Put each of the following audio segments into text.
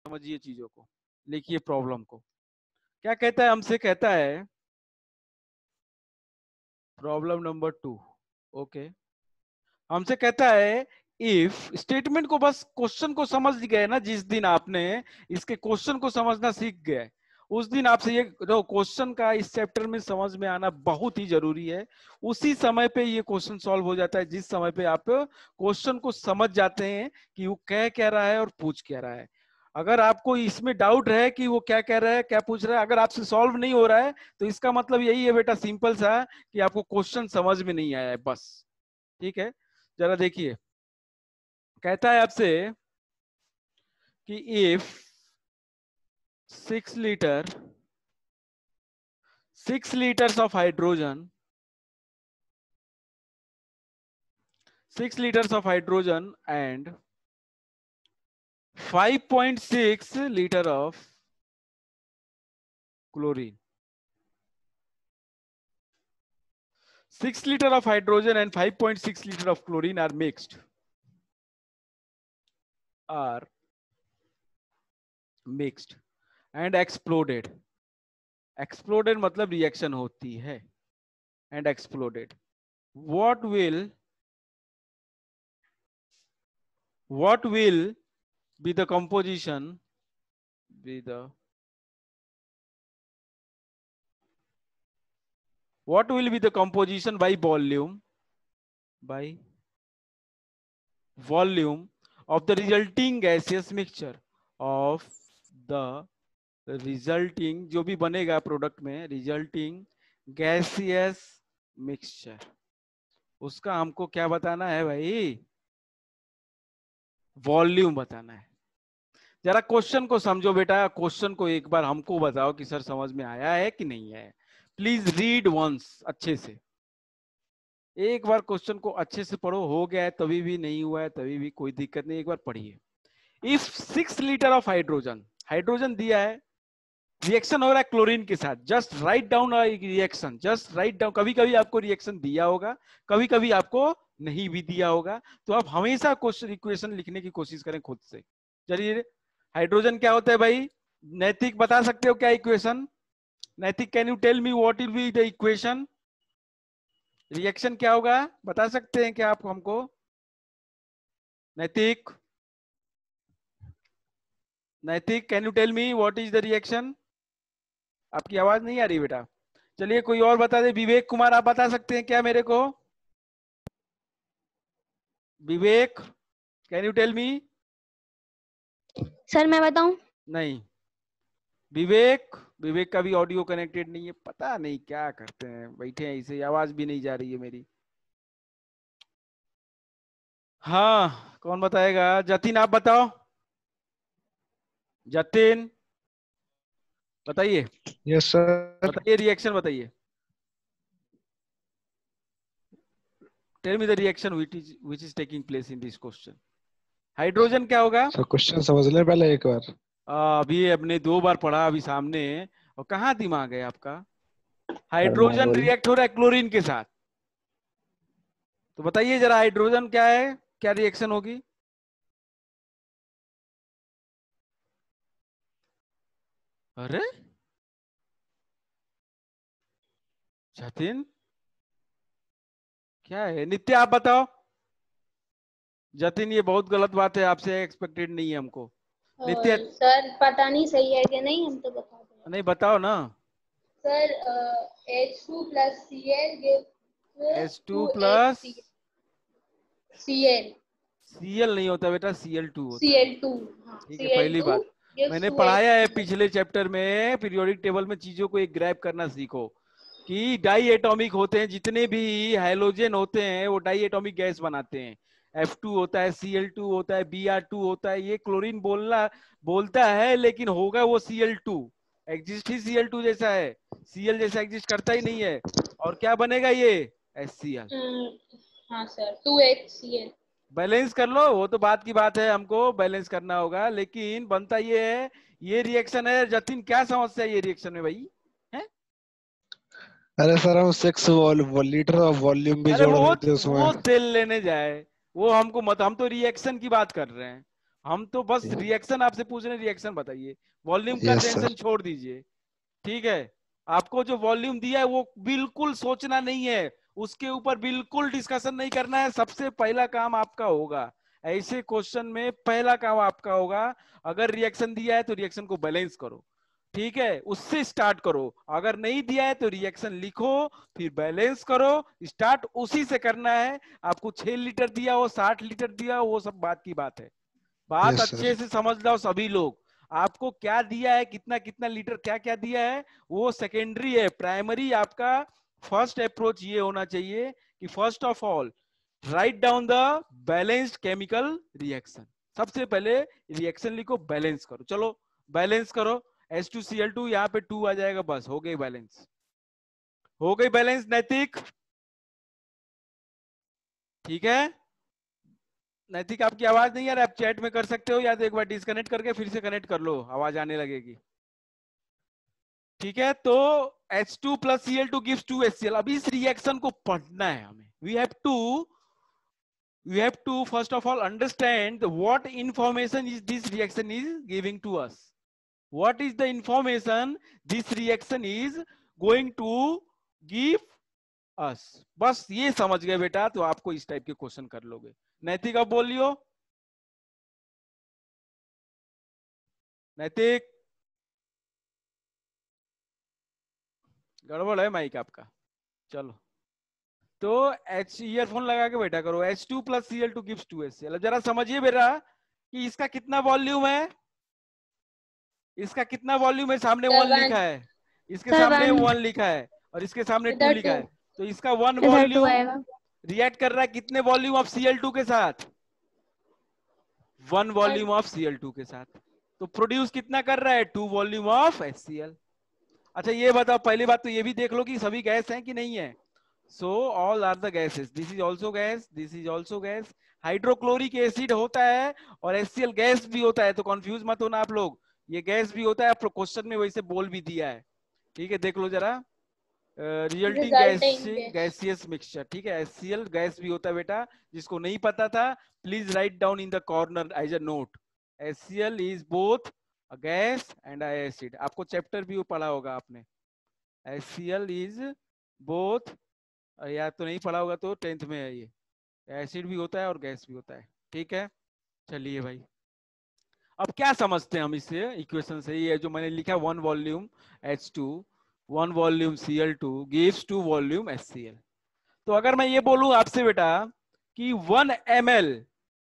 समझिए चीजों को, लिखिए प्रॉब्लम को। क्या कहता है हमसे, कहता है प्रॉब्लम नंबर 2। ओके, हमसे कहता है इफ स्टेटमेंट को, बस क्वेश्चन को समझ गए ना, जिस दिन आपने इसके क्वेश्चन को समझना सीख गए उस दिन आपसे ये जो क्वेश्चन का इस चैप्टर में समझ में आना बहुत ही जरूरी है। उसी समय पे ये क्वेश्चन सॉल्व हो जाता है जिस समय पे आप क्वेश्चन को समझ जाते हैं कि वो कह रहा है और पूछ क्या रहा है। अगर आपको इसमें डाउट है कि वो क्या कह रहा है, क्या पूछ रहा है, अगर आपसे सॉल्व नहीं हो रहा है तो इसका मतलब यही है बेटा, सिंपल सा, कि आपको क्वेश्चन समझ में नहीं आया है बस। ठीक है, जरा देखिए, कहता है आपसे कि if 6 liters of hydrogen, 6 liters of hydrogen and 5.6 liter of chlorine, 6 liter of hydrogen and 5.6 liter of chlorine are mixed and exploded. Exploded मतलब रिएक्शन होती है, and exploded. What will be the composition, what will be the composition by volume of the resulting gaseous mixture, of the resulting, जो भी बनेगा product में, resulting gaseous mixture, उसका हमको क्या बताना है भाई, वॉल्यूम बताना है। जरा क्वेश्चन को समझो बेटा, क्वेश्चन को एक बार हमको बताओ कि सर समझ में आया है कि नहीं है। प्लीज रीड वंस, अच्छे से एक बार क्वेश्चन को अच्छे से पढ़ो। हो गया है तभी भी, नहीं हुआ है तभी भी, कोई दिक्कत नहीं, एक बार पढ़िए। If 6 litre of hydrogen, hydrogen दिया है, रिएक्शन हो रहा है क्लोरीन के साथ, just write down reaction, just write down. कभी कभी आपको रिएक्शन दिया होगा, कभी कभी आपको नहीं भी दिया होगा, तो आप हमेशा क्वेश्चन इक्वेशन लिखने की कोशिश करें खुद से। चलिए, हाइड्रोजन क्या होता है भाई, नैतिक बता सकते हो क्या equation? Naitik, can you tell me what will be the equation? Reaction क्या होगा, बता सकते हैं क्या आप हमको? Naitik, Naitik, can you tell me what is the reaction? आपकी आवाज नहीं आ रही बेटा। चलिए कोई और बता दे। विवेक कुमार, आप बता सकते हैं क्या मेरे को? Vivek, can you tell me? Sir मैं बताऊं? नहीं, विवेक, विवेक का भी ऑडियो कनेक्टेड नहीं है, पता नहीं क्या करते हैं, बैठे हैं इसे, आवाज भी नहीं जा रही है मेरी। हाँ, कौन बताएगा? जतिन, आप बताओ। जतिन बताइए। Yes sir. बताइए, रिएक्शन बताइए। Tell me the reaction which is taking place in this question. Hydrogen क्या होगा? सर क्वेश्चन समझ ले पहले एक बार। अभी अपने 2 बार पढ़ा अभी सामने, और कहाँ दिमाग है आपका? हाइड्रोजन रिएक्ट हो रहा है क्लोरीन के साथ, तो बताइए जरा हाइड्रोजन क्या है, क्या रिएक्शन होगी? अरे जतिन, क्या है? नित्य, आप बताओ। जतिन, ये बहुत गलत बात है, आपसे एक्सपेक्टेड नहीं है हमको। नित्य, सर पता नहीं सही है कि नहीं, हम तो बता दें। नहीं बताओ ना। Sir H2 plus Cl gives H2 plus 2HCl। Cl, Cl नहीं होता बेटा, Cl2 होता है। Cl2, हाँ ठीक है, पहली Cl2 बात, gives मैंने 2HCl। पढ़ाया है पिछले चैप्टर में, पीरियोडिक टेबल में चीजों को एक ग्रैब करना सीखो कि डाई एटॉमिक होते हैं, जितने भी हाइड्रोजन होते हैं वो डाई एटॉमिक गैस बनाते हैं। F2 होता है, Cl2 होता है, Br2 होता है। ये क्लोरीन बोलता है, लेकिन होगा वो Cl2, एग्जिस्ट ही Cl2 जैसा है, Cl जैसा एग्जिस्ट करता ही नहीं है। और क्या बनेगा ये? HCl। हाँ सर, 2HCl। बैलेंस कर लो, वो तो बात की बात है, हमको बैलेंस करना होगा, लेकिन बनता ये है, ये रिएक्शन है। जतिन, क्या समस्या है ये रिएक्शन में भाई? है? अरे सर हम 6 लीटर ऑफ वॉल्यूम भी अरे जोड़ रहे थे उसमें। वो तेल लेने जाए, वो हमको मत, हम तो रिएक्शन की बात कर रहे हैं। हम तो बस रिएक्शन आपसे पूछ रहे हैं, रिएक्शन बताइए, वॉल्यूम का टेंशन छोड़ दीजिए, ठीक है। आपको जो वॉल्यूम दिया है वो बिल्कुल सोचना नहीं है, उसके ऊपर बिल्कुल डिस्कशन नहीं करना है। सबसे पहला काम आपका होगा ऐसे क्वेश्चन में, पहला काम आपका होगा, अगर रिएक्शन दिया है तो रिएक्शन को बैलेंस करो, ठीक है, उससे स्टार्ट करो। अगर नहीं दिया है तो रिएक्शन लिखो, फिर बैलेंस करो, स्टार्ट उसी से करना है। आपको 6 लीटर दिया हो, 60 लीटर दिया हो, वो सब बात की बात है। बात अच्छे से समझ लो सभी लोग, आपको क्या दिया है, कितना कितना लीटर क्या क्या दिया है, वो सेकेंडरी है। प्राइमरी आपका फर्स्ट अप्रोच ये होना चाहिए कि first of all write down the balanced chemical reaction. सबसे पहले रिएक्शन लिखो, बैलेंस करो। चलो बैलेंस करो, H2Cl2 यहाँ पे 2 आ जाएगा, बस हो गई बैलेंस, हो गई बैलेंस। नैतिक ठीक है, नैतिक आपकी आवाज नहीं आ रहा, आप चैट में कर सकते हो या तो एक बार डिस्कनेक्ट करके फिर से कनेक्ट कर लो, आवाज आने लगेगी, ठीक है। तो H2 plus Cl2 gives 2HCl। अब इस रिएक्शन को पढ़ना है हमें, we have to first of all understand what information is this reaction is giving to us, what is the information this reaction is going to give us। बस ये समझ गए बेटा तो आपको इस टाइप के क्वेश्चन कर लोगे। नैतिक अब बोलियो, नैतिक गड़बड़ है माइक आपका। चलो तो ईयरफोन लगा के बैठा करो। H2 plus Cl2 gives 2HCl। जरा समझिए बेटा कि इसका कितना वॉल्यूम है, इसका कितना वॉल्यूम है, सामने 1 लिखा है, इसके सामने 1 लिखा है और इसके सामने 2 लिखा है, तो इसका 1 वॉल्यूम रिएक्ट कर रहा है कितने वॉल्यूम ऑफ Cl2 के साथ, 1 वॉल्यूम ऑफ Cl2 के साथ। तो प्रोड्यूस कितना कर रहा है, 2 वॉल्यूम ऑफ HCl। अच्छा ये बताओ, पहली बात तो ये भी देख लो कि सभी गैस हैं कि नहीं है। So all are the gases. This is also gas. This is also gas. Hydrochloric acid होता है और HCl गैस भी होता है, तो कंफ्यूज मत होना आप लोग, ये गैस भी होता है, क्वेश्चन में वैसे बोल भी दिया है, ठीक है। देख लो जरा, रिजल्टिंग गैसियस मिक्सचर, ठीक है। HCl गैस भी होता है बेटा, जिसको नहीं पता था please write down in the corner as a note. HCl is both a gas and a acid. आपको चैप्टर भी वो पढ़ा होगा आपने, HCl इज बोथ, या तो नहीं पढ़ा होगा तो 10th में है, ये एसिड भी होता है और गैस भी होता है, ठीक है। चलिए भाई, अब क्या समझते हैं हम इससे, इक्वेशन से, ये जो मैंने लिखा 1 volume H2 1 volume Cl2 gives 2 volume HCl। तो अगर मैं ये बोलूं आपसे बेटा कि 1 ml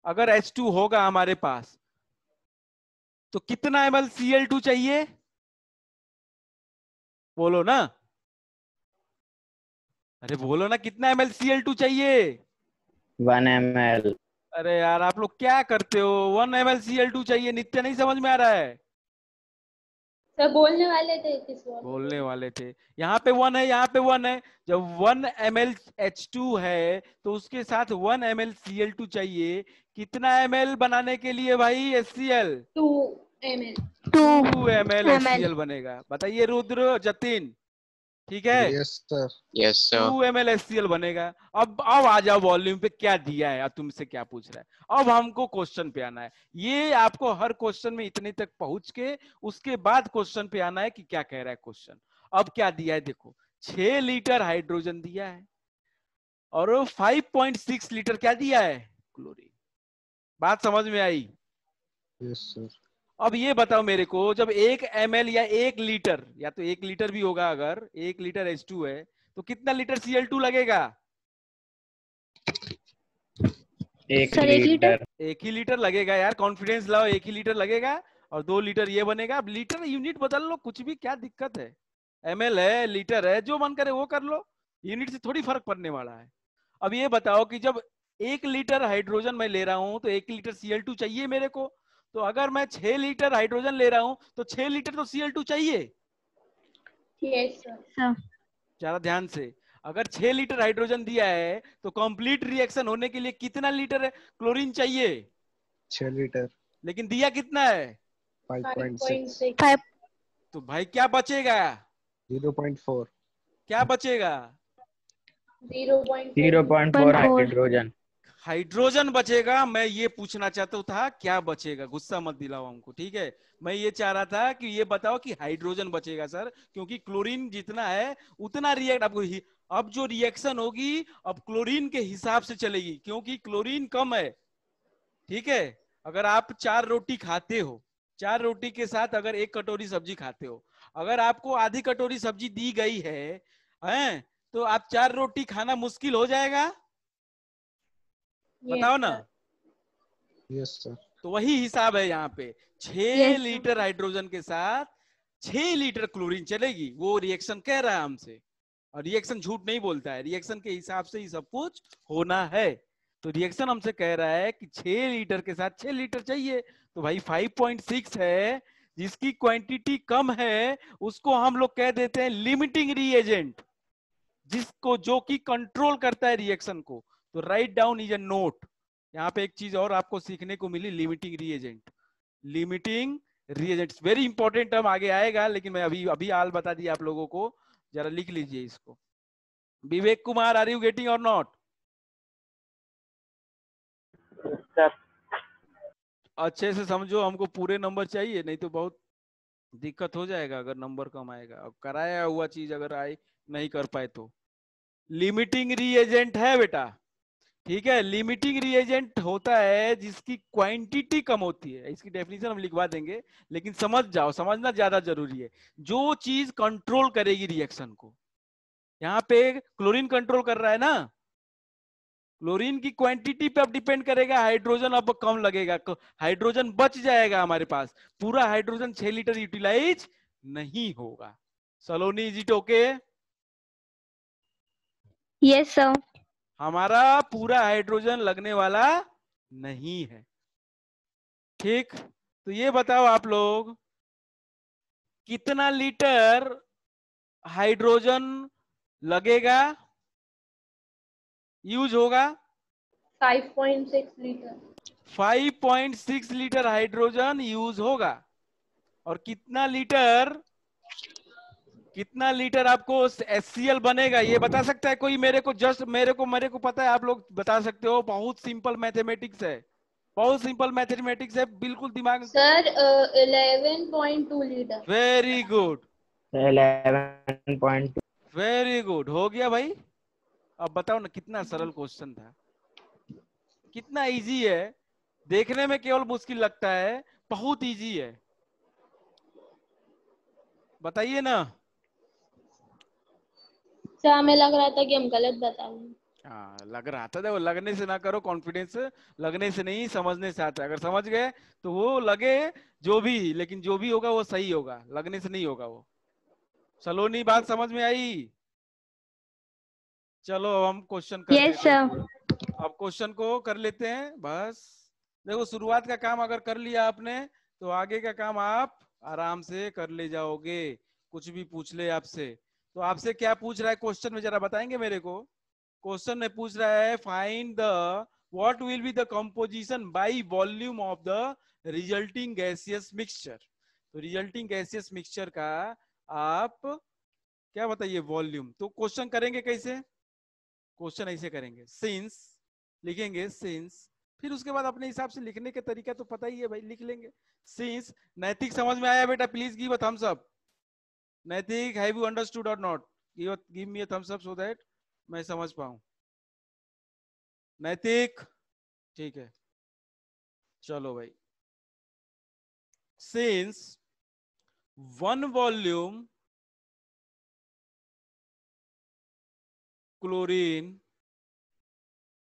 अगर H2 होगा हमारे पास, तो कितना ml Cl2 चाहिए, बोलो ना, अरे बोलो ना, कितना ml Cl2 चाहिए, 1 ml। अरे यार आप लोग क्या करते हो, 1 ml Cl2 चाहिए, नित्य नहीं समझ में आ रहा है, सर बोलने वाले थे, किसी और बोलने वाले थे। यहाँ पे 1 है, यहाँ पे 1 है, जब 1 ml H2 है तो उसके साथ 1 ml Cl2 चाहिए, कितना ml बनाने के लिए भाई HCl, 2 ml 2 ml HCl बनेगा। बताइए रुद्र जतिन, ठीक है, yes sir. Yes sir. 2 ml HCl बनेगा। अब आ जाओ वॉल्यूम पे, क्या दिया है, अब तुमसे क्या पूछ रहा है, अब हमको क्वेश्चन पे आना है। ये आपको हर क्वेश्चन में इतने तक पहुंच के उसके बाद क्वेश्चन पे आना है कि क्या कह रहा है क्वेश्चन। अब क्या दिया है देखो, 6 लीटर हाइड्रोजन दिया है और 5.6 लीटर क्या दिया है, क्लोरीन। बात समझ में आई? Yes sir. अब ये बताओ मेरे को, जब 1 ml या 1 लीटर, या तो 1 लीटर भी होगा, अगर 1 लीटर H2 है तो कितना लीटर Cl2 लगेगा, 1 लीटर। 1 ही लीटर लगेगा यार, कॉन्फिडेंस लाओ, 1 ही लीटर लगेगा और 2 लीटर ये बनेगा। अब लीटर यूनिट बदल लो, कुछ भी, क्या दिक्कत है, ml है, लीटर है, जो मन करे वो कर लो, यूनिट से थोड़ी फर्क पड़ने वाला है। अब ये बताओ कि जब 1 लीटर हाइड्रोजन मैं ले रहा हूं तो 1 लीटर Cl2 चाहिए मेरे को, तो अगर मैं 6 लीटर हाइड्रोजन ले रहा हूं तो 6 लीटर तो Cl2 चाहिए। Yes sir. जरा ध्यान से, अगर 6 लीटर हाइड्रोजन दिया है तो कंप्लीट रिएक्शन होने के लिए कितना लीटर क्लोरीन चाहिए, 6 लीटर। लेकिन दिया कितना है, 5.6। तो भाई क्या बचेगा, 0.4। क्या बचेगा, 0.4 0.4 हाइड्रोजन। हाइड्रोजन बचेगा। मैं ये पूछना चाहता था क्या बचेगा, गुस्सा मत दिलाओ हमको, ठीक है। मैं ये चाह रहा था कि ये बताओ कि हाइड्रोजन बचेगा सर, क्योंकि क्लोरीन जितना है उतना रिएक्ट आपको अब जो रिएक्शन होगी अब क्लोरीन के हिसाब से चलेगी, क्योंकि क्लोरीन कम है, ठीक है। अगर आप 4 रोटी खाते हो, 4 रोटी के साथ अगर 1 कटोरी सब्जी खाते हो, अगर आपको आधी कटोरी सब्जी दी गई है तो आप 4 रोटी खाना मुश्किल हो जाएगा, बताओ ना। Yes sir. तो वही हिसाब है यहाँ पे, 6 लीटर हाइड्रोजन के साथ 6 लीटर क्लोरीन चलेगी। वो रिएक्शन कह रहा है हमसे, और रिएक्शन झूठ नहीं बोलता है, रिएक्शन के हिसाब से ही सब कुछ होना है। तो रिएक्शन हमसे कह रहा है कि 6 लीटर के साथ 6 लीटर चाहिए, तो भाई 5.6 है, जिसकी क्वांटिटी कम है उसको हम लोग कह देते हैं लिमिटिंग रिएजेंट, जिसको जो कि कंट्रोल करता है रिएक्शन को। तो write down is a note. यहाँ पे एक चीज और आपको सीखने को मिली, limiting reagent. Limiting reagent very important term, आगे आएगा, लेकिन मैं अभी अभी हाल बता दिया आप लोगों को, जरा लिख लीजिए इसको। Vivek Kumar, are you getting और नॉट? अच्छे से समझो, हमको पूरे नंबर चाहिए, नहीं तो बहुत दिक्कत हो जाएगा अगर नंबर कम आएगा। अब कराया हुआ चीज अगर आए नहीं कर पाए तो। लिमिटिंग रिएजेंट है बेटा, ठीक है। लिमिटिंग रिएजेंट होता है जिसकी क्वांटिटी कम होती है, इसकी डेफिनेशन हम लिखवा देंगे, लेकिन समझ जाओ, समझना ज्यादा जरूरी है। जो चीज कंट्रोल करेगी रिएक्शन को, यहाँ पे क्लोरीन कंट्रोल कर रहा है ना, क्लोरीन की क्वांटिटी पे अब डिपेंड करेगा, हाइड्रोजन अब कम लगेगा, हाइड्रोजन बच जाएगा हमारे पास, पूरा हाइड्रोजन 6 लीटर यूटिलाइज नहीं होगा। Saloni, is it okay? Yes sir. हमारा पूरा हाइड्रोजन लगने वाला नहीं है, ठीक। तो ये बताओ आप लोग, कितना लीटर हाइड्रोजन लगेगा, यूज होगा? 5.6 लीटर। 5.6 लीटर हाइड्रोजन यूज होगा। और कितना लीटर आपको HCl बनेगा, ये बता सकता है कोई? मेरे को जस्ट मेरे को पता है, आप लोग बता सकते हो। बहुत सिंपल मैथमेटिक्स है, बहुत सिंपल मैथमेटिक्स है, बिल्कुल दिमाग। Sir 11.2 litre. Very good, 11.2। Very good, हो गया भाई। अब बताओ ना, कितना सरल क्वेश्चन था, कितना इजी है, देखने में केवल मुश्किल लगता है, बहुत इजी है, बताइए ना। सर हमें लग रहा था कि हम गलत बता रहे हैं। हाँ, लग रहा था, देखो लगने से ना करो, कॉन्फिडेंस लगने से नहीं, समझने से आता है। अगर समझ गए तो वो लगे जो भी, लेकिन जो भी होगा वो सही होगा, लगने से नहीं होगा वो। सलोनी, बात समझ में आई? चलो अब हम क्वेश्चन कर यस लेते हैं। सर। अब क्वेश्चन को कर लेते हैं बस। देखो, शुरुआत का काम अगर कर लिया आपने तो आगे का काम आप आराम से कर ले जाओगे। कुछ भी पूछ ले आपसे, तो आपसे क्या पूछ रहा है क्वेश्चन में, जरा बताएंगे मेरे को? क्वेश्चन में पूछ रहा है, find the what will be the composition by volume of the resulting gaseous mixture. तो रिजल्टिंग गैसियस मिक्सचर का आप क्या बताइए, वॉल्यूम। तो क्वेश्चन करेंगे कैसे? क्वेश्चन ऐसे करेंगे, सिंस लिखेंगे, सिंस, फिर उसके बाद अपने हिसाब से लिखने के तरीका तो पता ही है भाई, लिख लेंगे। सिंस, नैतिक समझ में आया बेटा? Please give a thumbs up. नैतिक, हैव यू अंडरस्टूड और not? Give me a thumbs up so that मैं समझ पाऊं। नैतिक, ठीक है, चलो भाई। Since 1 volume chlorine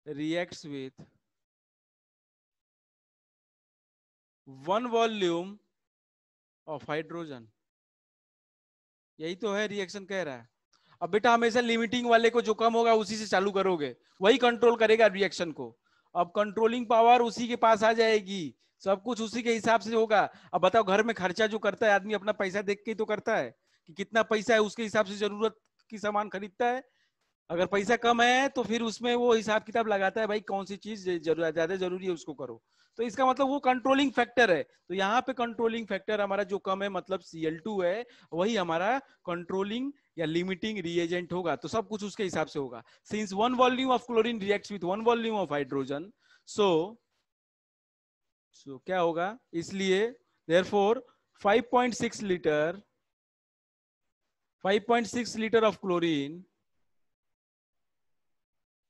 reacts with 1 volume of hydrogen, यही तो है रिएक्शन कह रहा है। अब बेटा हमेशा लिमिटिंग वाले को जो कम होगा उसी से चालू करोगे, वही कंट्रोल करेगा रिएक्शन को। अब कंट्रोलिंग पावर उसी के पास आ जाएगी, सब कुछ उसी के हिसाब से होगा। अब बताओ, घर में खर्चा जो करता है आदमी अपना पैसा देख के ही तो करता है, कि कितना पैसा है उसके हिसाब से जरूरत की सामान खरीदता है। अगर पैसा कम है तो फिर उसमें वो हिसाब किताब लगाता है, भाई कौन सी चीज ज्यादा जरूरी है उसको करो। तो इसका मतलब वो कंट्रोलिंग फैक्टर है। तो यहाँ पे कंट्रोलिंग फैक्टर हमारा जो कम है, मतलब Cl2 है, वही हमारा कंट्रोलिंग या लिमिटिंग रिएजेंट होगा। तो सब कुछ उसके हिसाब से होगा। Since 1 volume of chlorine reacts with 1 volume of hydrogen, so क्या होगा, इसलिए therefore 5.6 litre 5.6 litre of chlorine,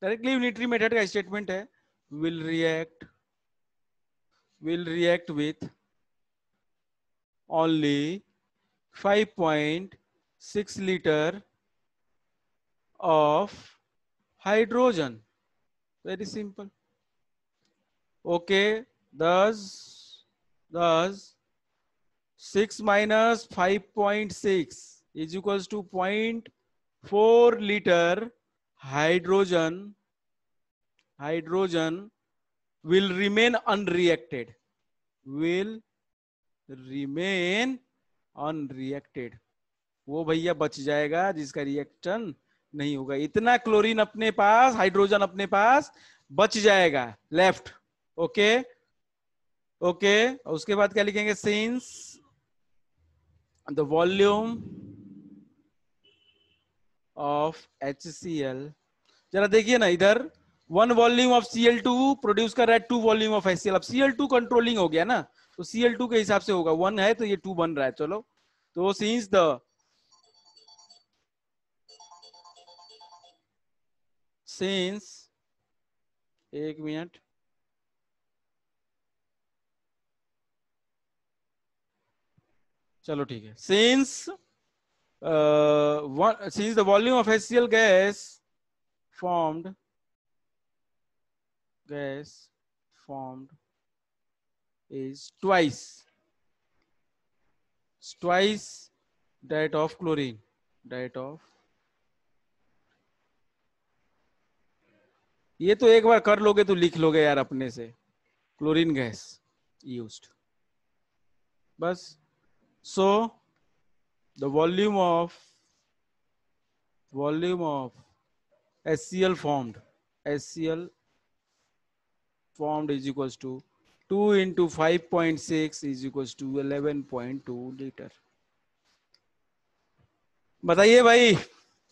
directly unitary method का स्टेटमेंट है, will react with only 5.6 liter of hydrogen. Very simple. Okay, thus 6 minus 5.6 is equals to 0.4 liter hydrogen will remain unreacted, वो भैया बच जाएगा जिसका रिएक्शन नहीं होगा। इतना क्लोरीन अपने पास, हाइड्रोजन अपने पास बच जाएगा लेफ्ट। ओके ओके, उसके बाद क्या लिखेंगे, since the volume of HCl, जरा देखिए ना इधर, 1 वॉल्यूम ऑफ Cl2 प्रोड्यूस कर रहा है 2 वॉल्यूम ऑफ HCl। अब Cl2 कंट्रोलिंग हो गया ना, तो Cl2 के हिसाब से होगा, 1 है तो ये 2 बन रहा है। चलो, तो सिंस एक मिनट, चलो ठीक है, since the volume of HCl formed is twice that of chlorine, ये तो एक बार कर लोगे तो लिख लोगे यार अपने से, क्लोरीन गैस यूज्ड बस। So the volume of HCl formed is equals to 2 into 5.6 is equals to 11.2 liter। बताइए भाई,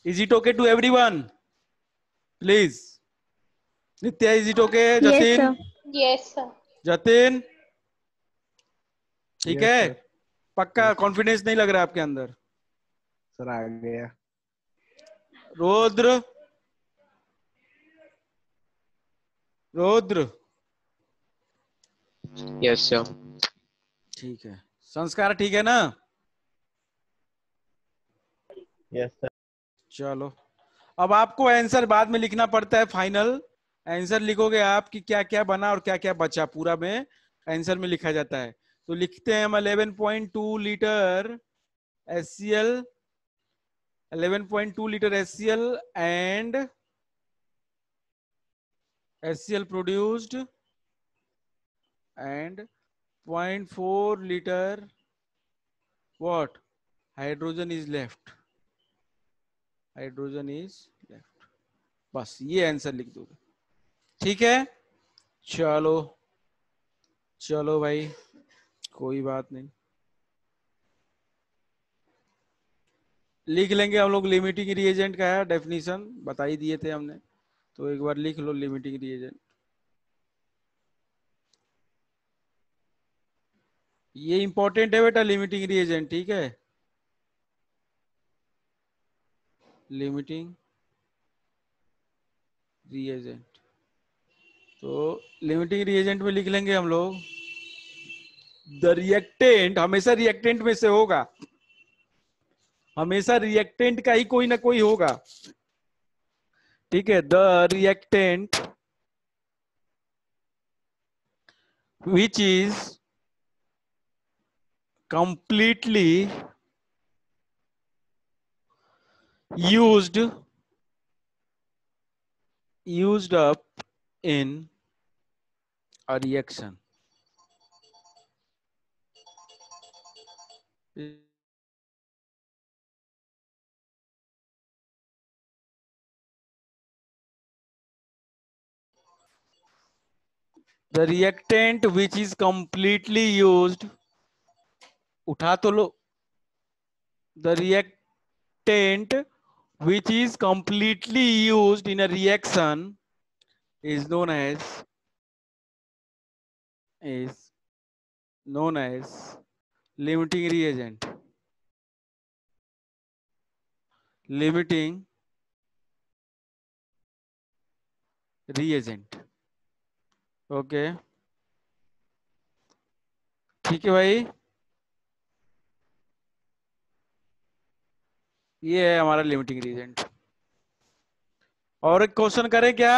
is it okay to everyone please? Nitya, is it okay? Jatin, yes sir. Jatin ठीक Yes, है? sir. पक्का Yes. कॉन्फिडेंस नहीं लग रहा आपके अंदर? सर आ गया। Rudra Yes, sir. ठीक है। संस्कार ठीक है ना? Yes, sir. चलो, अब आपको आंसर बाद में लिखना पड़ता है, फाइनल आंसर लिखोगे आप कि क्या क्या बना और क्या क्या बचा, पूरा में आंसर में लिखा जाता है। तो लिखते हैं हम 11.2 litre HCl, 11.2 litre HCl and HCl produced and 0.4 liter what? Hydrogen is left, बस ये आंसर लिख दोगे, ठीक है? चलो भाई, कोई बात नहीं, लिख लेंगे हम लोग। लिमिटिंग रिएजेंट का है, डेफिनेशन बता ही दिए थे हमने, तो एक बार लिख लो लिमिटिंग रिएजेंट। ये इंपॉर्टेंट है बेटा, लिमिटिंग रिएजेंट, ठीक है? लिमिटिंग रिएजेंट, तो लिमिटिंग रिएजेंट में लिख लेंगे हम लोग, द रिएक्टेंट हमेशा रिएक्टेंट में से होगा, हमेशा रिएक्टेंट का ही कोई ना कोई होगा, ठीक है? The reactant which is completely used up in a reaction। The reactant which is completely used, उठा तो लो, the reactant which is completely used in a reaction is known as limiting reagent. Limiting reagent. Okay, ठीक है भाई, ये है हमारा limiting reagent. और एक क्वेश्चन करें क्या,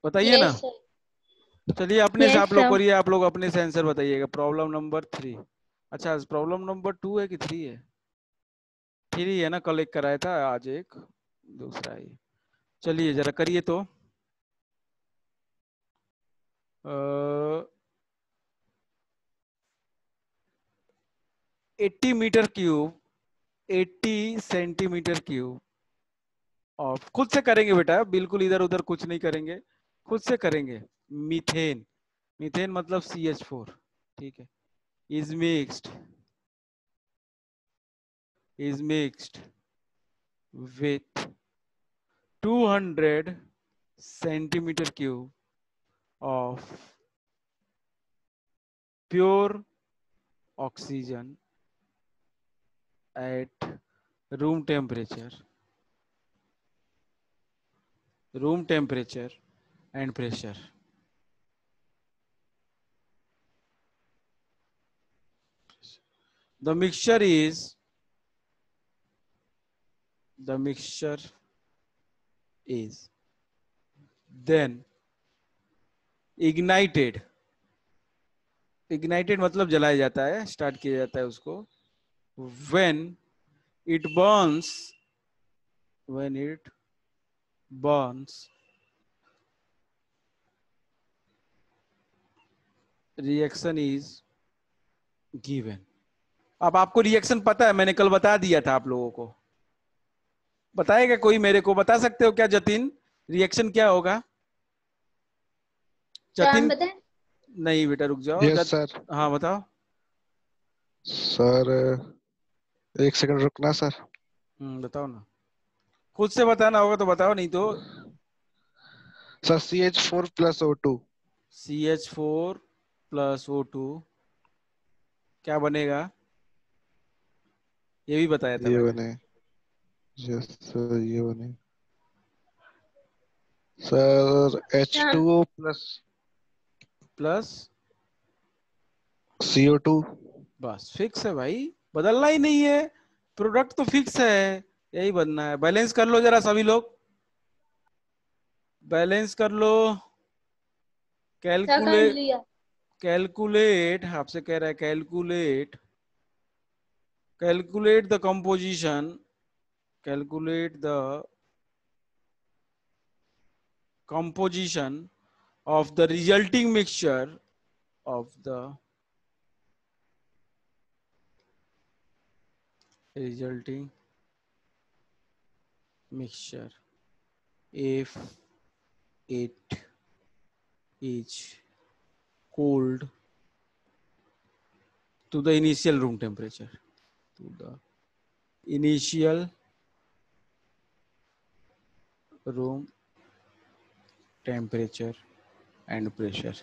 बताइए ना। Yes sir. चलिए अपने से Yes, आप लोग sir. करिए, आप लोग अपने से आंसर बताइएगा। प्रॉब्लम नंबर 3, अच्छा प्रॉब्लम नंबर 2 है कि 3 है? 3 है ना, कल एक कराया था, आज एक दूसरा है। चलिए जरा करिए तो। 80 metre cube, 80 centimetre cube of, खुद से करेंगे बेटा, बिल्कुल इधर उधर कुछ नहीं करेंगे, खुद से करेंगे। मीथेन, मीथेन मतलब CH4, ठीक है, is mixed with 200 centimeter cube of pure oxygen at room temperature and pressure. The mixture is then ignited मतलब जलाया जाता है, स्टार्ट किया जाता है उसको, when it burns reaction is given। अब आपको रिएक्शन पता है, मैंने कल बता दिया था आप लोगों को, बताएगा कोई मेरे को, बता सकते हो क्या जतिन, रिएक्शन क्या होगा? क्या हम जतिन, बताएं? नहीं बेटा रुक जाओ। Yes sir. हाँ बताओ। सर एक सेकंड रुकना सर। बताओ ना, खुद से बताना होगा तो बताओ, नहीं तो। Sir CH4+O2। CH4 plus O2 क्या बनेगा, ये भी बताया था ये मैंने। बने, यस सर ये बने सर क्या? H2O+ plus, CO2। बस फिक्स है भाई, बदलना ही नहीं है, प्रोडक्ट तो फिक्स है, यही बनना है। बैलेंस कर लो जरा सभी लोग, बैलेंस कर लो। क्या कर कैलकुलेट, लिया? आपसे कह रहा है calculate the composition, calculate the composition of the resulting mixture of the resulting mixture if it is cooled to the initial room temperature, to the initial room temperature and pressure।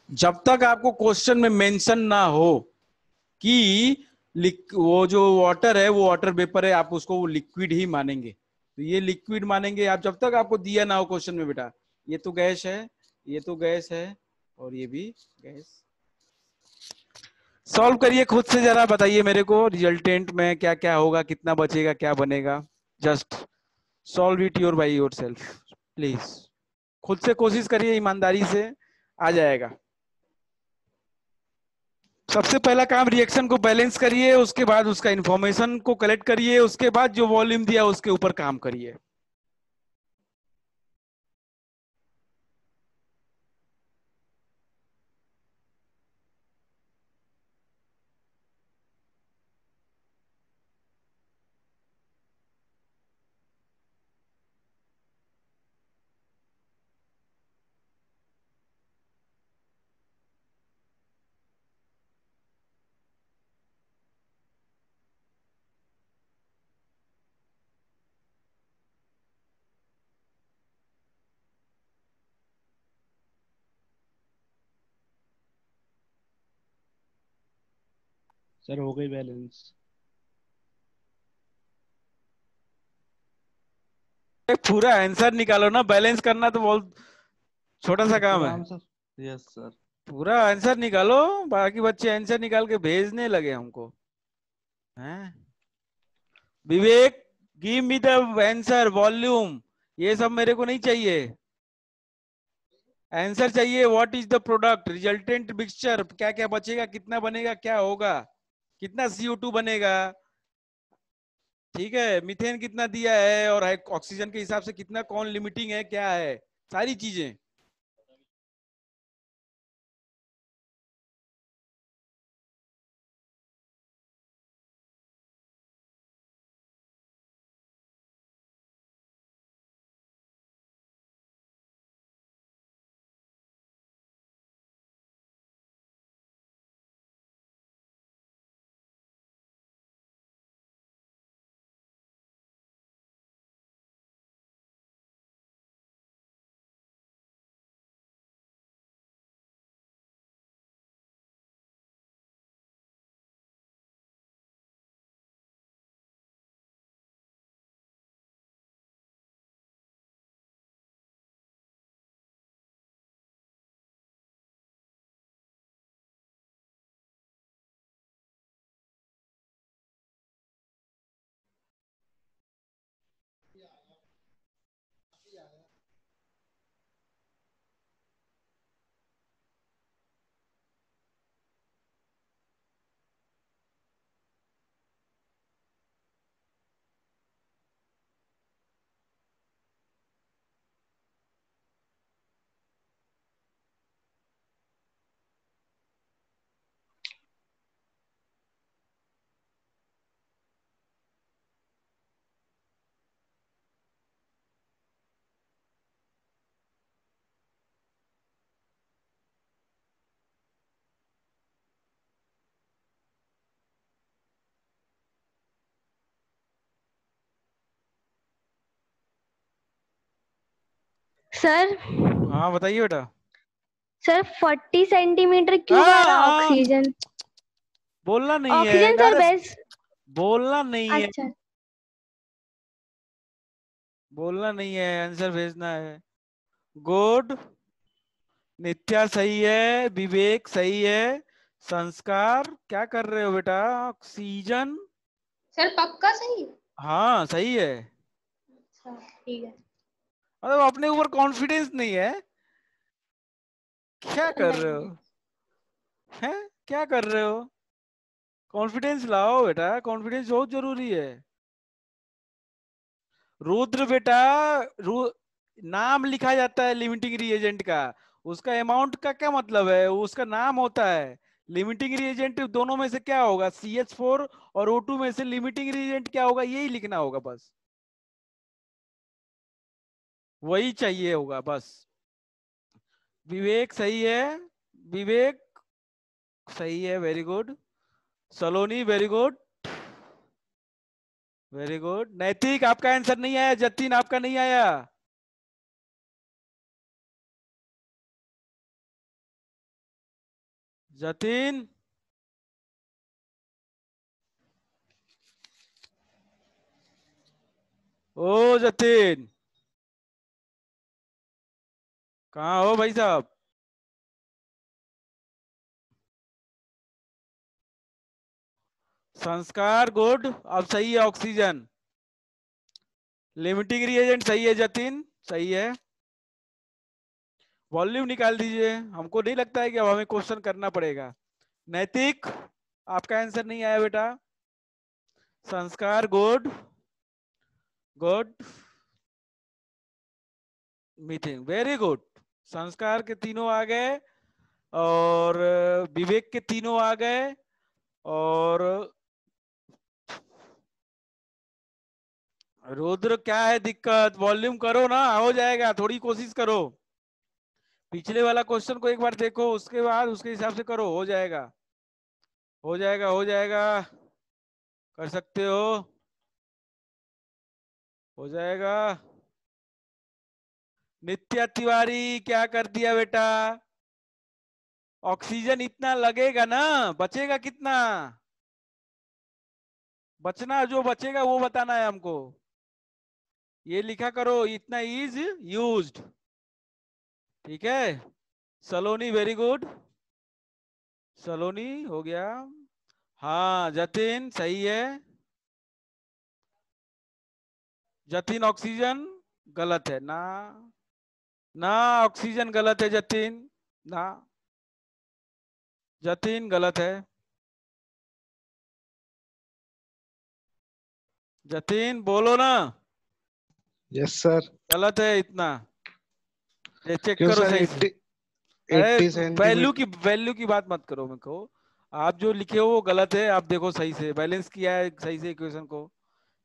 जब तक आपको question में mention ना हो कि वो जो water है वो वाटर वेपर है, आप उसको लिक्विड ही मानेंगे, तो ये लिक्विड मानेंगे आप, जब तक आपको दिया ना हो क्वेश्चन में बेटा, ये तो गैस है, ये तो गैस है, और ये भी गैस। सॉल्व करिए खुद से, जरा बताइए मेरे को रिजल्टेंट में क्या क्या होगा, कितना बचेगा, क्या बनेगा। Just solve it your by your self please, खुद से कोशिश करिए, ईमानदारी से आ जाएगा। सबसे पहला काम रिएक्शन को बैलेंस करिए, उसके बाद उसका इंफॉर्मेशन को कलेक्ट करिए, उसके बाद जो वॉल्यूम दिया उसके ऊपर काम करिए। सर हो गई बैलेंस। पूरा आंसर निकालो ना, बैलेंस करना तो बहुत छोटा सा काम पूरा है। आंसर। Yes sir. पूरा आंसर निकालो, बाकी बच्चे आंसर निकाल के भेजने लगे हमको हैं। Vivek, give me the answer volume, ये सब मेरे को नहीं चाहिए। आंसर चाहिए what is the product resultant mixture, क्या क्या बचेगा, कितना बनेगा, क्या होगा, कितना CO2 बनेगा, ठीक है, मीथेन कितना दिया है, और ऑक्सीजन के हिसाब से कितना, कौन लिमिटिंग है, क्या है, सारी चीजें। सर हाँ बताइए बेटा। सर 40 सेंटीमीटर क्यूब आ रहा हाँ, ऑक्सीजन। बोलना नहीं है ऑक्सीजन सर डायरेक्ट, बेस। बोलना नहीं है, अच्छा बोलना नहीं है, आंसर भेजना है। गुड, नित्या सही है, विवेक सही है, संस्कार क्या कर रहे हो बेटा, ऑक्सीजन, सर पक्का सही? हाँ सही है। अच्छा ठीक है। मतलब अपने ऊपर कॉन्फिडेंस नहीं है, क्या कर रहे हो, नहीं हैं क्या कर रहे हो, कॉन्फिडेंस लाओ बेटा, कॉन्फिडेंस बहुत जरूरी है। रुद्र बेटा, रू, नाम लिखा जाता है लिमिटिंग रिएजेंट का, उसका अमाउंट का क्या मतलब है, उसका नाम होता है। लिमिटिंग रिएजेंट दोनों में से क्या होगा, CH4 और O2 में से लिमिटिंग रिएजेंट क्या होगा, यही लिखना होगा बस, वही चाहिए होगा बस। विवेक सही है, विवेक सही है, वेरी गुड। सलोनी वेरी गुड, वेरी गुड। नैतिक आपका आंसर नहीं आया, जतिन आपका नहीं आया। जतिन, ओ जतिन, कहाँ हो भाई साहब। संस्कार गुड, अब सही है ऑक्सीजन। लिमिटिंग रिएजेंट सही है जतिन, सही है। वॉल्यूम निकाल दीजिए, हमको नहीं लगता है कि अब हमें क्वेश्चन करना पड़ेगा। नैतिक आपका आंसर नहीं आया बेटा। संस्कार good, good. Meeting very good. संस्कार के तीनों आ गए, और विवेक के तीनों आ गए, और रुद्र क्या है दिक्कत, वॉल्यूम करो ना, हो जाएगा, थोड़ी कोशिश करो। पिछले वाला क्वेश्चन को एक बार देखो, उसके बाद उसके हिसाब से करो, हो जाएगा, हो जाएगा, हो जाएगा, कर सकते हो जाएगा। नित्या तिवारी क्या कर दिया बेटा, ऑक्सीजन इतना लगेगा ना, बचेगा कितना, बचना, जो बचेगा वो बताना है हमको। ये लिखा करो, इतना इज यूज्ड। ठीक है, सलोनी वेरी गुड, सलोनी हो गया। हाँ जतिन सही है, जतिन ऑक्सीजन गलत है ना, ना ऑक्सीजन गलत है जतिन, ना जतिन गलत है, जतिन बोलो ना। Yes sir. गलत है इतना, ये चेक क्यों करो सर? सही से। 80 अरे 80 वैल्यू की बात मत करो मेरे को, आप जो लिखे हो वो गलत है, आप देखो सही से बैलेंस किया है सही से इक्वेशन को।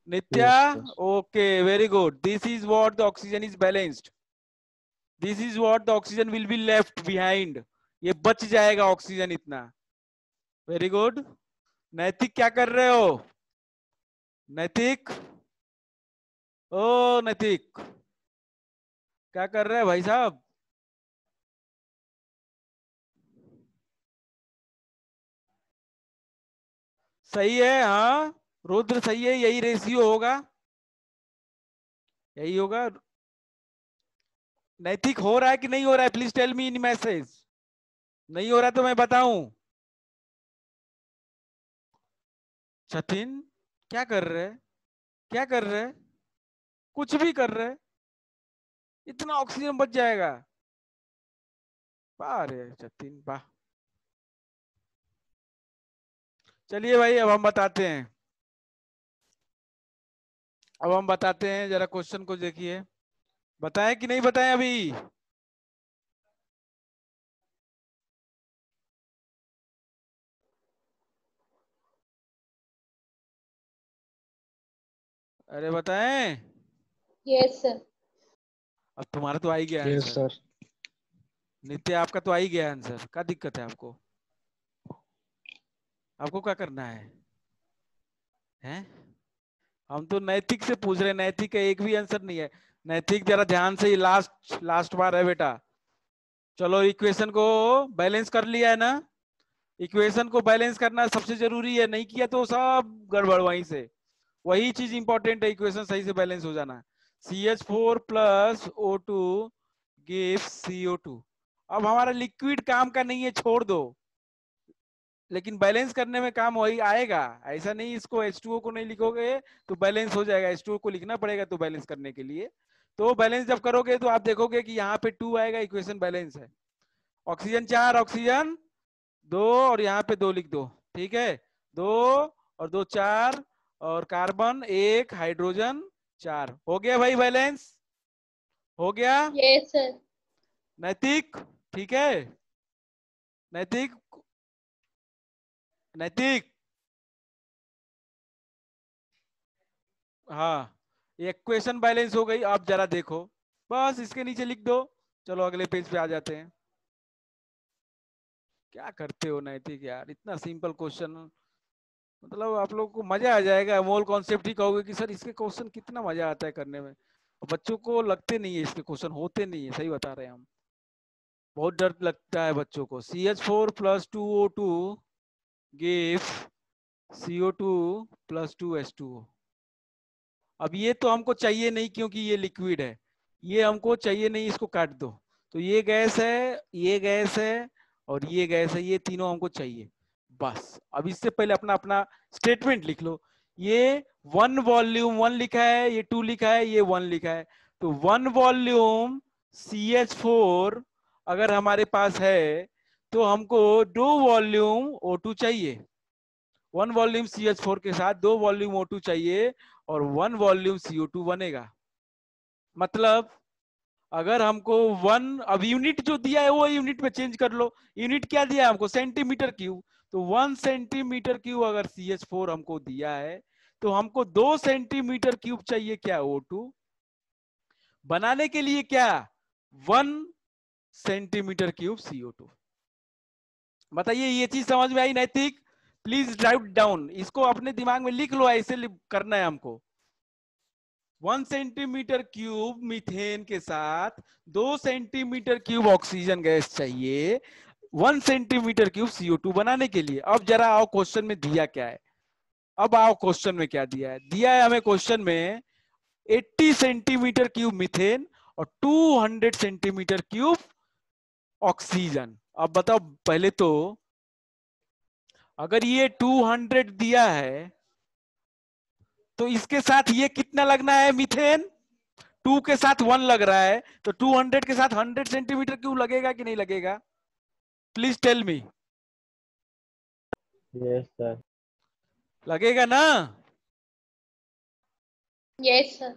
Nitya yes sir. Okay very good, this is what the oxygen is balanced, this is what the oxygen will be left behind, ये बच जाएगा ऑक्सीजन इतना। Very good. नैतिक क्या कर रहे हो? नैतिक, ओ नैतिक क्या कर रहे हैं भाई साहब? सही है हाँ, रुद्र सही है, यही रेशियो होगा, यही होगा। नैतिक हो रहा है कि नहीं हो रहा है? Please tell me in message. नहीं हो रहा तो मैं बताऊं। जतिन क्या कर रहे, क्या कर रहे, कुछ भी कर रहे, इतना ऑक्सीजन बच जाएगा। वाह रे जतिन वाह। चलिए भाई अब हम बताते हैं, अब हम बताते हैं, जरा क्वेश्चन को देखिए, बताएं कि नहीं बताएं अभी? अरे बताएं। Yes sir. अब तुम्हारा तो आ ही गया यस आंसर, सर। नित्य आपका तो आ ही गया आंसर, क्या दिक्कत है आपको? आपको क्या करना है हैं? हम तो नैतिक से पूछ रहे हैं, नैतिक का एक भी आंसर नहीं है। नैतिक जरा ध्यान से, लास्ट लास्ट बार है बेटा। चलो इक्वेशन को बैलेंस कर लिया है ना, इक्वेशन को बैलेंस करना सबसे जरूरी है, नहीं किया तो सब गड़बड़ वहीं से, वही चीज इंपॉर्टेंट है, इक्वेशन सही से बैलेंस हो जाना। CH4 plus O2 gives CO2। अब हमारा लिक्विड काम का नहीं है, छोड़ दो, लेकिन बैलेंस करने में काम वही आएगा। ऐसा नहीं इसको H2O को नहीं लिखोगे तो बैलेंस हो जाएगा, H2O को लिखना पड़ेगा तो बैलेंस करने के लिए। तो बैलेंस जब करोगे तो आप देखोगे कि यहाँ पे 2 आएगा, इक्वेशन बैलेंस है। ऑक्सीजन 4, ऑक्सीजन 2 और यहाँ पे 2 लिख दो, ठीक है, 2 और 2 4, और कार्बन 1, हाइड्रोजन 4, हो गया भाई बैलेंस, हो गया। Yes sir. नैतिक ठीक है, नैतिक, नैतिक हाँ, ये इक्वेशन बैलेंस हो गई। अब जरा देखो, बस इसके नीचे लिख दो। चलो अगले पेज पे आ जाते हैं। क्या करते हो नैतिक यार, इतना सिंपल क्वेश्चन, मतलब आप लोगों को मजा आ जाएगा, मोल कॉन्सेप्ट ही कहोगे कि सर इसके क्वेश्चन कितना मजा आता है करने में, और बच्चों को लगते नहीं है, इसके क्वेश्चन होते नहीं है, सही बता रहे हैं हम, बहुत डर लगता है बच्चों को। CH4 plus 2O2 give CO2 plus 2H2O। अब ये तो हमको चाहिए नहीं क्योंकि ये लिक्विड है, ये हमको चाहिए नहीं, इसको काट दो। तो ये गैस है, ये गैस है, और ये गैस है, ये तीनों हमको चाहिए बस। अब इससे पहले अपना अपना स्टेटमेंट लिख लो। ये 1 वॉल्यूम 1 लिखा है, ये 2 लिखा है, ये 1 लिखा है, तो 1 वॉल्यूम CH4 अगर हमारे पास है तो हमको 2 वॉल्यूम O2 चाहिए। 1 वॉल्यूम CH4 के साथ 2 वॉल्यूम O2 चाहिए, और 1 वॉल्यूम CO2 बनेगा। मतलब अगर हमको 1, अब यूनिट जो दिया है वो यूनिट में चेंज कर लो, यूनिट क्या दिया है हमको? Centimetre cube. तो 1 सेंटीमीटर क्यूब अगर CH4 हमको दिया है तो हमको 2 सेंटीमीटर क्यूब चाहिए क्या? O2 बनाने के लिए क्या? 1 सेंटीमीटर क्यूब CO2। बताइए ये चीज समझ में आई नैतिक? प्लीज राइट डाउन, इसको अपने दिमाग में लिख लो, ऐसे करना है हमको। 1 सेंटीमीटर क्यूब मीथेन के साथ 2 सेंटीमीटर क्यूब ऑक्सीजन गैस चाहिए 1 सेंटीमीटर क्यूब CO2 बनाने के लिए। अब जरा आओ क्वेश्चन में दिया क्या है, अब आओ क्वेश्चन में क्या दिया है। दिया है हमें क्वेश्चन में 80 सेंटीमीटर क्यूब मीथेन और 200 सेंटीमीटर क्यूब ऑक्सीजन। अब बताओ पहले तो, अगर ये 200 दिया है तो इसके साथ ये कितना लगना है मीथेन, 2 के साथ 1 लग रहा है, तो 200 के साथ 100 सेंटीमीटर क्यूब लगेगा कि नहीं लगेगा? Please tell me. Yes sir. लगेगा ना? Yes sir.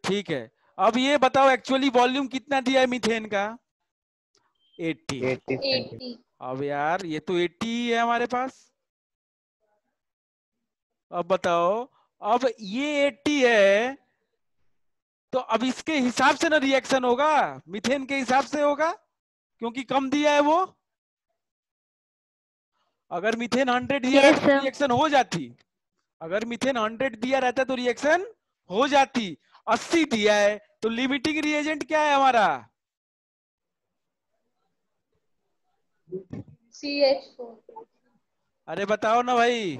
ठीक है, अब ये बताओ एक्चुअली वॉल्यूम कितना दिया है मीथेन का? 80। 80। अब यार ये तो 80 ही है हमारे पास। अब बताओ, अब ये 80 है तो अब इसके हिसाब से ना रिएक्शन होगा, मीथेन के हिसाब से होगा, क्योंकि कम दिया है वो। अगर मीथेन 100 दिया Yes, रहता तो sir. रिएक्शन हो जाती। अगर मीथेन 100 दिया रहता तो रिएक्शन हो जाती। 80 दिया है तो लिमिटिंग रिएजेंट क्या है हमारा? CH4। अरे बताओ ना भाई,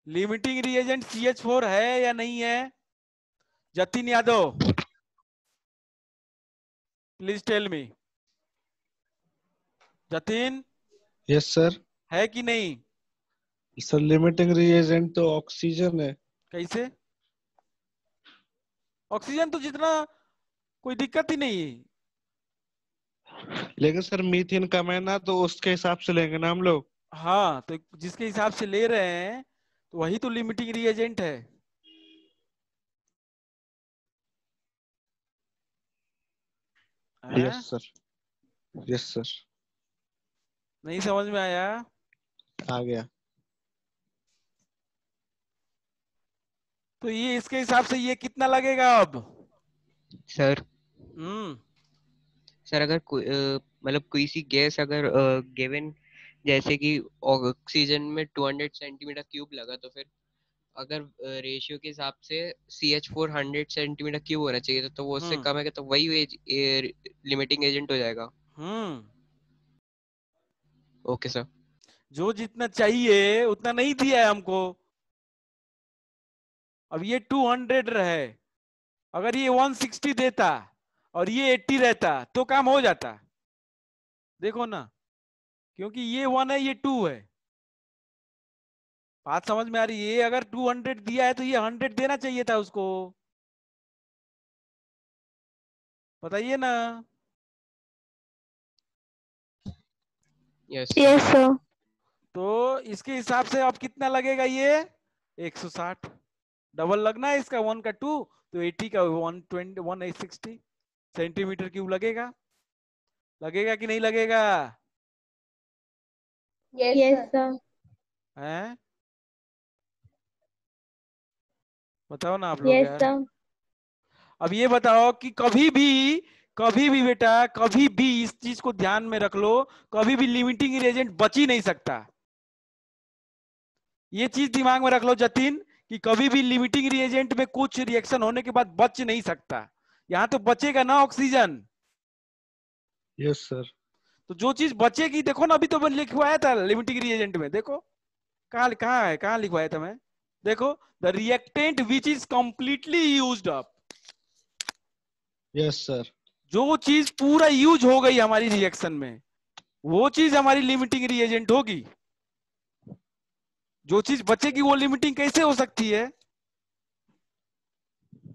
लिमिटिंग रिएजेंट CH4 है या नहीं है? Jatin Yadav, please tell me. Jatin, yes sir. है कि नहीं? सर लिमिटिंग रिएजेंट तो ऑक्सीजन है। कैसे? ऑक्सीजन तो जितना कोई दिक्कत ही नहीं है। लेकिन सर मीथेन कम है ना, तो उसके हिसाब से लेंगे ना हम लोग। हाँ, तो जिसके हिसाब से ले रहे हैं तो वही तो लिमिटिंग रिएजेंट है। Yes sir. Yes sir. नहीं समझ में आया? आ गया। तो ये इसके हिसाब से ये कितना लगेगा अब? सर हम्म सर अगर मतलब कोई सी गैस अगर गिवन, जैसे कि ऑक्सीजन में 200 सेंटीमीटर क्यूब लगा, तो फिर अगर रेशियो के हिसाब से CH4 100 सेंटीमीटर क्यूब होना चाहिए था, तो वो उससे हम्म कम है, तो वही लिमिटिंग एजेंट हो जाएगा। हम्म ओके सर। जो जितना चाहिए उतना नहीं दिया है हमको। अब ये 200 रहे, अगर ये 160 देता और ये 80 रहता तो काम हो जाता। देखो ना, क्योंकि ये 1 है ये 2 है। बात समझ में आ रही है? अगर 200 दिया है तो ये 100 देना चाहिए था उसको। बताइए ना। Yes Yes, sir. तो इसके हिसाब से अब कितना लगेगा ये? 160। डबल लगना है इसका, 1 का 2 तो 80 का 120 160 सेंटीमीटर क्यूब लगेगा। लगेगा कि नहीं लगेगा? Yes Yes, sir. sir. हैं? बताओ ना आप लोग Yes, यार। sir. अब ये बताओ कि कभी भी बेटा, कभी भी इस चीज को ध्यान में रख लो, कभी भी लिमिटिंग रिएजेंट बच ही नहीं सकता। ये चीज दिमाग में रख लो जतिन, कि कभी भी लिमिटिंग रिएजेंट में कुछ रिएक्शन होने के बाद बच नहीं सकता। यहां तो बचेगा ना ऑक्सीजन। Yes sir. तो जो चीज बचेगी, देखो ना, अभी तो मैंने लिखवाया था लिमिटिंग रिएजेंट में, देखो कहाँ है, कहाँ लिखवाया था मैं? देखो, the reactant which is completely used up. Yes sir. जो चीज पूरा यूज हो गई हमारी रिएक्शन में, वो चीज हमारी लिमिटिंग रिएजेंट होगी। जो चीज बचेगी वो लिमिटिंग कैसे हो सकती है?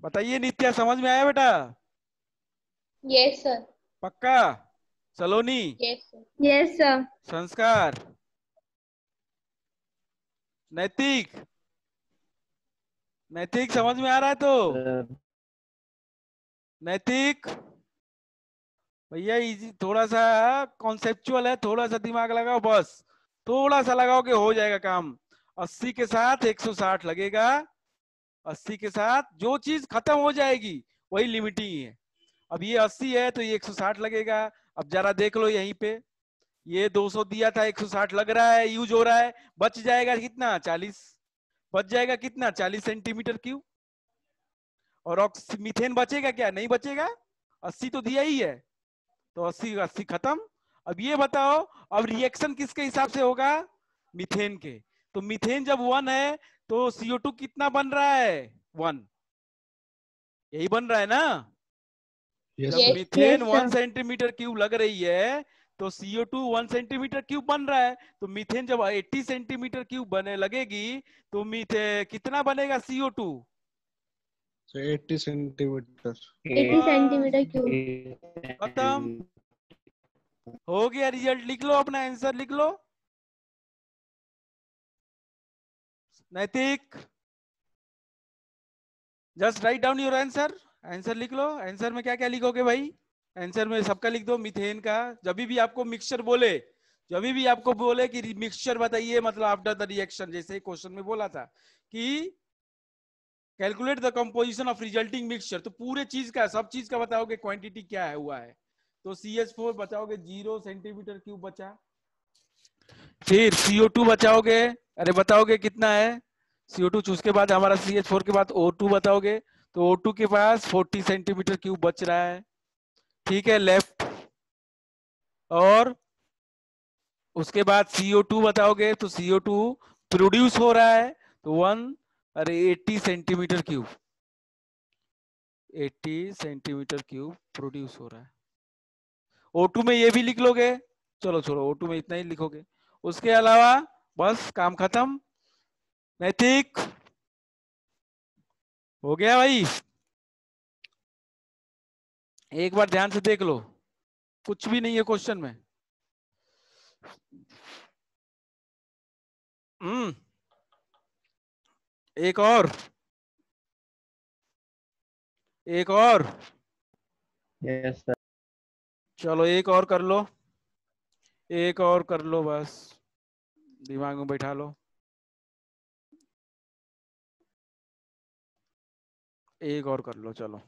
बताइए नित्या, समझ में आया बेटा? Yes sir. पक्का? सलोनी, यस सर। Yes, sir. संस्कार, नैतिक, नैतिक समझ में आ रहा है तो? नैतिक भैया, इजी थोड़ा सा कॉन्सेप्चुअल है, थोड़ा सा दिमाग लगाओ बस, थोड़ा सा लगाओ कि हो जाएगा काम। 80 के साथ 160 लगेगा। 80 के साथ जो चीज खत्म हो जाएगी वही लिमिटिंग ही है। अब ये 80 है तो ये 160 लगेगा। अब जरा देख लो यहीं पे, ये 200 दिया था, 160 लग रहा है, यूज हो रहा है, बच जाएगा कितना? 40। बच जाएगा कितना? 40 सेंटीमीटर क्यूब। और मीथेन बचेगा क्या? नहीं बचेगा, 80 तो दिया ही है, तो 80 80 खत्म। अब ये बताओ, अब रिएक्शन किसके हिसाब से होगा? मीथेन के। तो मीथेन जब 1 है तो CO2 कितना बन रहा है? 1, यही बन रहा है ना। यस जब Yes. Sir. Methane Yes, 1 sir. Centimetre cube लग रही है तो CO2 1 सेंटीमीटर क्यूब बन रहा है। तो मीथेन जब 80 सेंटीमीटर क्यूब बने लगेगी तो मीथे कितना बनेगा CO2? So 80 centimetre. 80 बस centimeter cube. खत्म, हो गया रिजल्ट। लिख लो, अपना आंसर लिख लो। नैतिक, just write down your answer. Answer लिख लो। आंसर में क्या क्या लिखोगे भाई? आंसर में सबका लिख दो। मीथेन का जब भी आपको मिक्सचर बोले, जब भी आपको बोले कि मिक्सचर बताइए, मतलब आफ्टर द रिएक्शन, जैसे क्वेश्चन में बोला था कि calculate the composition of resulting mixture, तो पूरे चीज का, सब चीज का बताओगे क्वांटिटी क्या है हुआ है। तो CH4 बचाओगे 0 सेंटीमीटर क्यूब बचा। फिर CO2 बचाओगे, अरे बताओगे कितना है CO2, उसके बाद हमारा CH4 के बाद O2 बताओगे, तो O2 के पास 40 सेंटीमीटर क्यूब बच रहा है। ठीक है, लेफ्ट। और उसके बाद CO2 बताओगे तो CO2 प्रोड्यूस हो रहा है तो 80 centimetre cube, 80 centimetre cube produce हो रहा है। O2 में ये भी लिख लोगे, चलो छोड़ो, O2 में इतना ही लिखोगे। उसके अलावा बस काम खत्म। नैतिक, हो गया भाई। एक बार ध्यान से देख लो, कुछ भी नहीं है क्वेश्चन में। एक और, एक और, यस सर। चलो एक और कर लो, एक और कर लो, बस दिमाग में बैठा लो। एक और कर लो, चलो।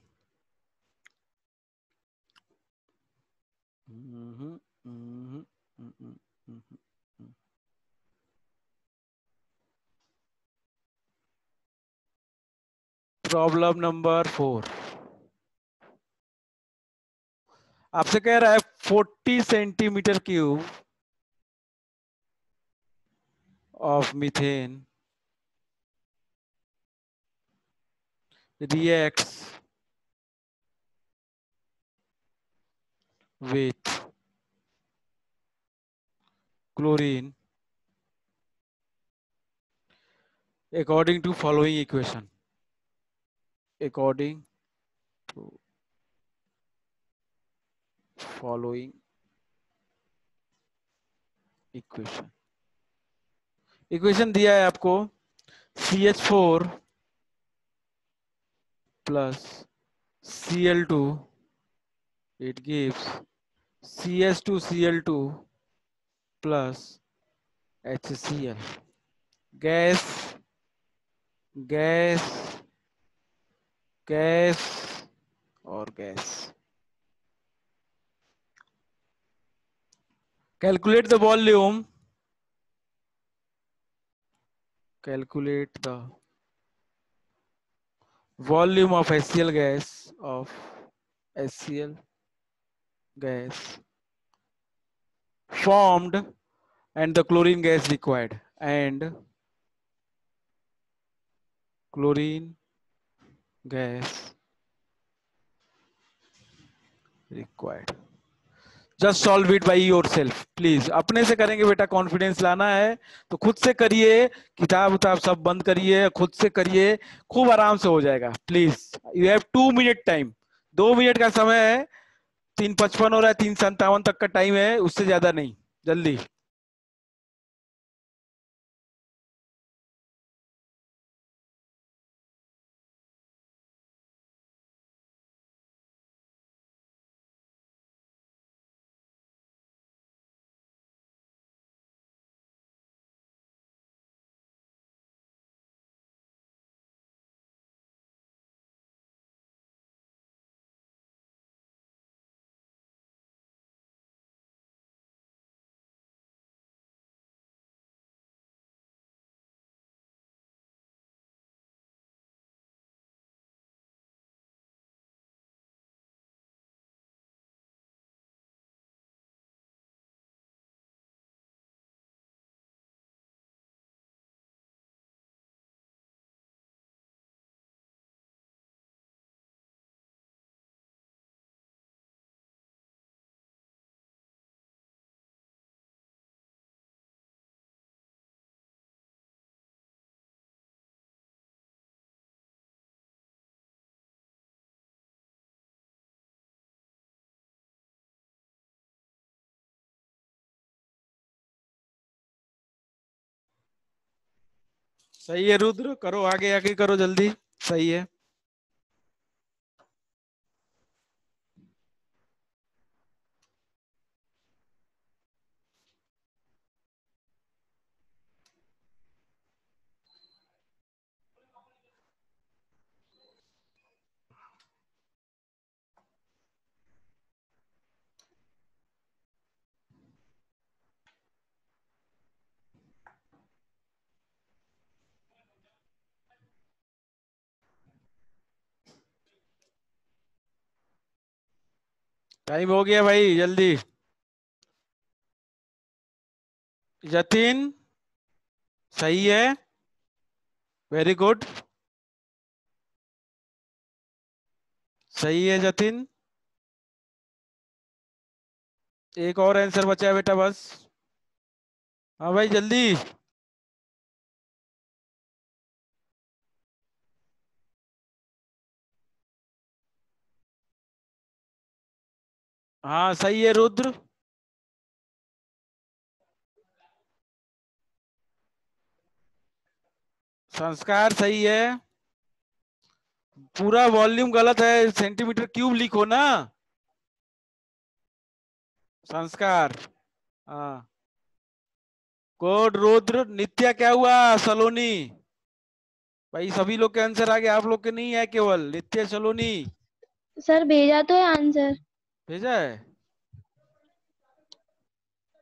प्रॉब्लम नंबर 4 आपसे कह रहा है 40 centimetre cube of methane reacts with chlorine according to following equation, according to following equation। Equation दिया है आपको CH4 plus Cl2, it gives CS2Cl2 plus HCl। Gas, gas, gas और gas. Calculate the volume, calculate the volume of HCl gas formed and the chlorine gas required, and chlorine gas required। Just solve it by your self please. अपने से करेंगे बेटा, confidence लाना है तो खुद से करिए, किताब उताब सब बंद करिए, खुद से करिए, खूब आराम से हो जाएगा। Please, you have 2 minute time, 2 minute का समय है। 3:55 हो रहा है, 3:57 तक का टाइम है, उससे ज्यादा नहीं। जल्दी। सही है रुद्र, करो आगे आगे करो जल्दी। सही है। टाइम हो गया भाई, जल्दी। जतिन सही है, वेरी गुड। सही है जतिन। एक और आंसर बचा है बेटा बस। हाँ भाई जल्दी। हाँ सही है रुद्र। संस्कार सही है। पूरा वॉल्यूम गलत है, सेंटीमीटर क्यूब लिखो ना। संस्कार। हाँ गुड रुद्र। नित्या क्या हुआ? सलोनी। भाई सभी लोग के आंसर आ गए, आप लोग के नहीं है, केवल नित्या सलोनी। सर भेजा तो है आंसर। भेजा है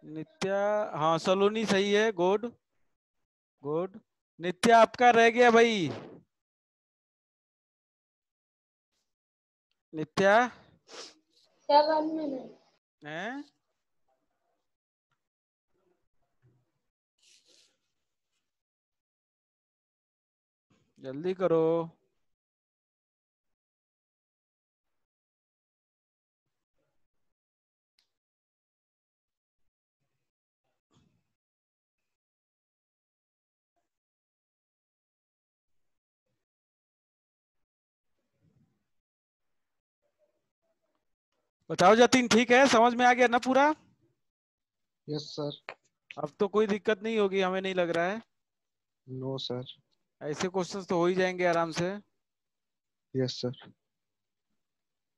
नित्या। हाँ सलोनी सही है, गुड गुड। नित्या आपका रह गया भाई। नित्या 7 मिनट। है। जल्दी करो। बताओ जतिन, ठीक है, समझ में आ गया ना पूरा? Yes sir. अब तो कोई दिक्कत नहीं होगी, हमें नहीं लग रहा है। No sir. ऐसे क्वेश्चंस तो हो ही जाएंगे आराम से। Yes sir.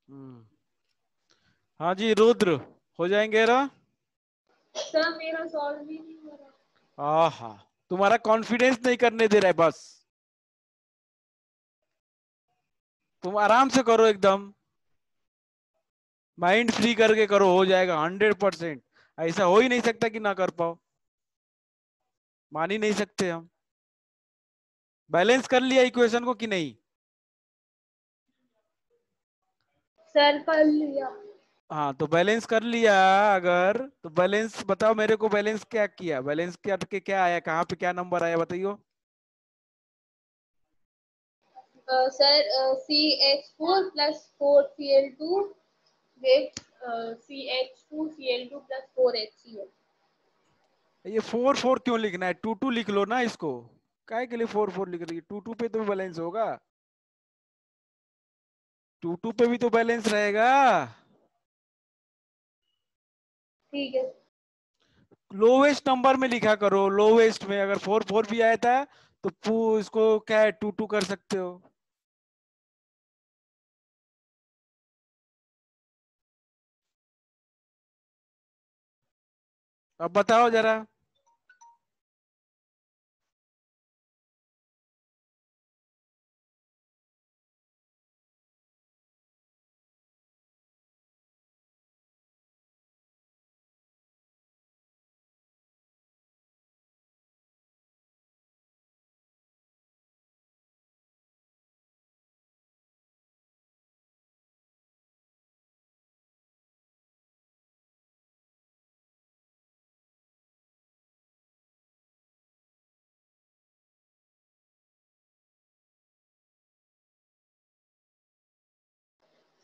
हम्म। हाँ जी रुद्र, हो जाएंगे ना? सर मेरा सॉल्व भी नहीं हो रहा। आहा, तुम्हारा कॉन्फिडेंस नहीं करने दे रहा है बस। तुम आराम से करो, एकदम माइंड फ्री करके करो, हो जाएगा 100%। ऐसा हो ही नहीं सकता कि ना कर पाओ, मान ही नहीं सकते हम। बैलेंस कर लिया इक्वेशन को कि नहीं? सर कर लिया। हाँ तो बैलेंस कर लिया अगर, तो बैलेंस बताओ मेरे को, बैलेंस क्या किया, बैलेंस क्या के क्या आया, कहाँ पे क्या नंबर आया बताइयो। Sir CH4 + 4Cl2 with CH2Cl2 + 4HCl। ये 4 4 क्यों लिखना है? 2 2 लिख लो ना इसको। काय के लिए 4 4 लिख रही है? 2 2 पे तो बैलेंस होगा, 2 2 पे भी तो बैलेंस रहेगा। ठीक है। लोवेस्ट नंबर में लिखा करो, लोवेस्ट में। अगर 4 4 भी आया था तो इसको क्या है, 2 2 कर सकते हो। अब बताओ जरा।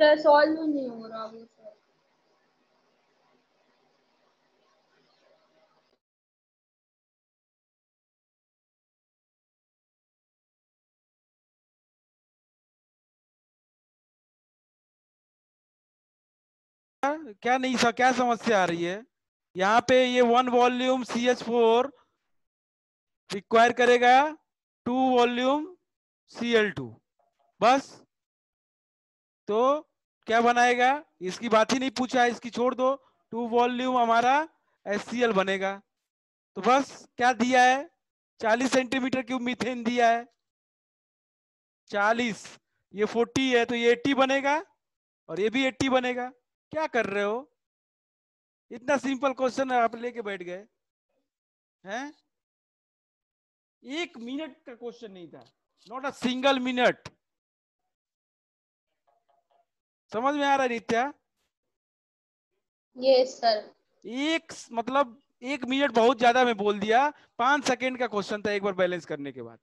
सर सॉल्व नहीं हो रहा वो सर। क्या नहीं सा, क्या समस्या आ रही है? यहाँ पे ये 1 वॉल्यूम CH4 रिक्वायर करेगा 2 वॉल्यूम Cl2, बस। तो क्या बनाएगा, इसकी बात ही नहीं पूछा है, इसकी छोड़ दो। 2 वॉल्यूम हमारा HCl बनेगा। तो बस क्या दिया है, 40 सेंटीमीटर क्यूब मीथेन दिया है। 40, ये 40 है तो ये 80 बनेगा और ये भी 80 बनेगा। क्या कर रहे हो, इतना सिंपल क्वेश्चन आप लेके बैठ गए हैं। 1 मिनट का क्वेश्चन नहीं था, नॉट अ सिंगल मिनट। समझ में आ रहा है नित्या? Yes sir. एक मतलब 1 मिनट बहुत ज्यादा मैं बोल दिया, 5 सेकेंड का क्वेश्चन था एक बार बैलेंस करने के बाद।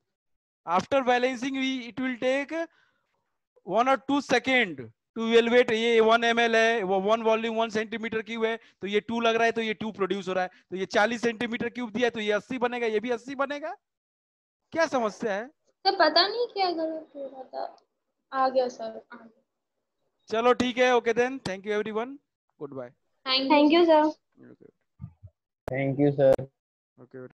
After balancing it will take 1 or 2 second to evaluate. ये 1 ml है, वो 1 वॉल्यूम 1 सेंटीमीटर क्यूब है, तो ये 2 लग रहा है, तो ये 2 प्रोड्यूस हो रहा है। तो ये 40 सेंटीमीटर क्यूब दिया है, तो ये 80 बनेगा, ये भी 80 बनेगा। क्या समस्या है? सर पता नहीं क्या गलत हो रहा था, आ गया सर, आ गया। चलो ठीक है, okay then, thank you everyone, good bye. Thank thank you you sir. Thank you, sir. Okay.